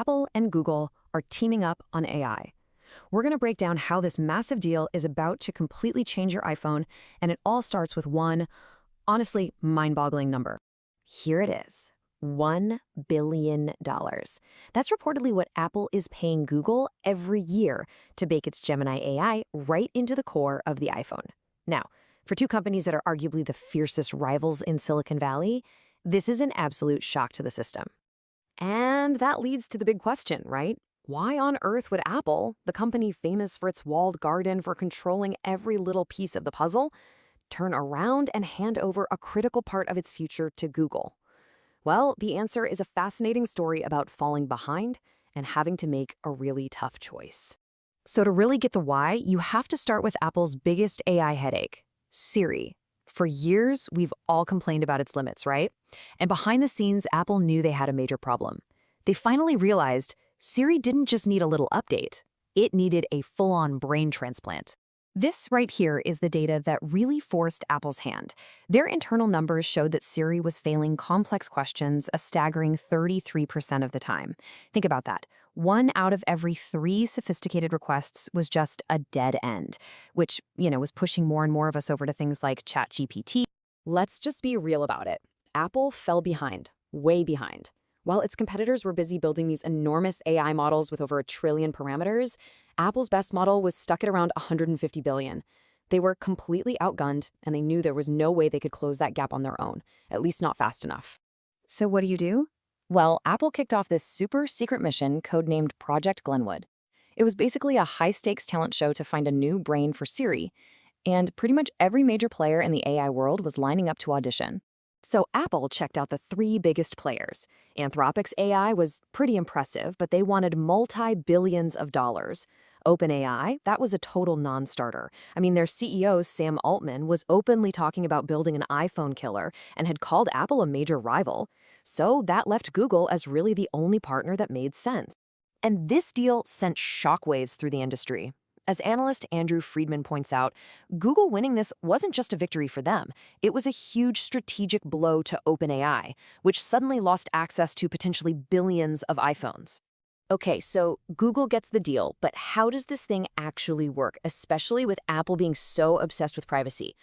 Apple and Google are teaming up on AI. We're going to break down how this massive deal is about to completely change your iPhone, and it all starts with one, honestly, mind-boggling number. Here it is. $1 billion. That's reportedly what Apple is paying Google every year to bake its Gemini AI right into the core of the iPhone. Now, for two companies that are arguably the fiercest rivals in Silicon Valley, this is an absolute shock to the system. And that leads to the big question, right? Why on earth would Apple, the company famous for its walled garden for controlling every little piece of the puzzle, turn around and hand over a critical part of its future to Google? Well, the answer is a fascinating story about falling behind and having to make a really tough choice. So to really get the why, you have to start with Apple's biggest AI headache, Siri. For years, we've all complained about its limits, right? And behind the scenes, Apple knew they had a major problem. They finally realized Siri didn't just need a little update. It needed a full-on brain transplant. This right here is the data that really forced Apple's hand. Their internal numbers showed that Siri was failing complex questions a staggering 33% of the time. Think about that. 1 out of every 3 sophisticated requests was just a dead end, which, was pushing more and more of us over to things like ChatGPT. Let's just be real about it. Apple fell behind, way behind. While its competitors were busy building these enormous AI models with over 1 trillion parameters, Apple's best model was stuck at around 150 billion. They were completely outgunned, and they knew there was no way they could close that gap on their own, at least not fast enough. So what do? Well, Apple kicked off this super secret mission codenamed Project Glenwood. It was basically a high-stakes talent show to find a new brain for Siri, and pretty much every major player in the AI world was lining up to audition. So Apple checked out the 3 biggest players. Anthropic's AI was pretty impressive, but they wanted multi-billions of dollars. OpenAI, that was a total non-starter. I mean, their CEO, Sam Altman, was openly talking about building an iPhone killer and had called Apple a major rival. So that left Google as really the only partner that made sense. And this deal sent shockwaves through the industry. As analyst Andrew Friedman points out, Google winning this wasn't just a victory for them. It was a huge strategic blow to OpenAI, which suddenly lost access to potentially billions of iPhones. Okay, so Google gets the deal, but how does this thing actually work, especially with Apple being so obsessed with privacy?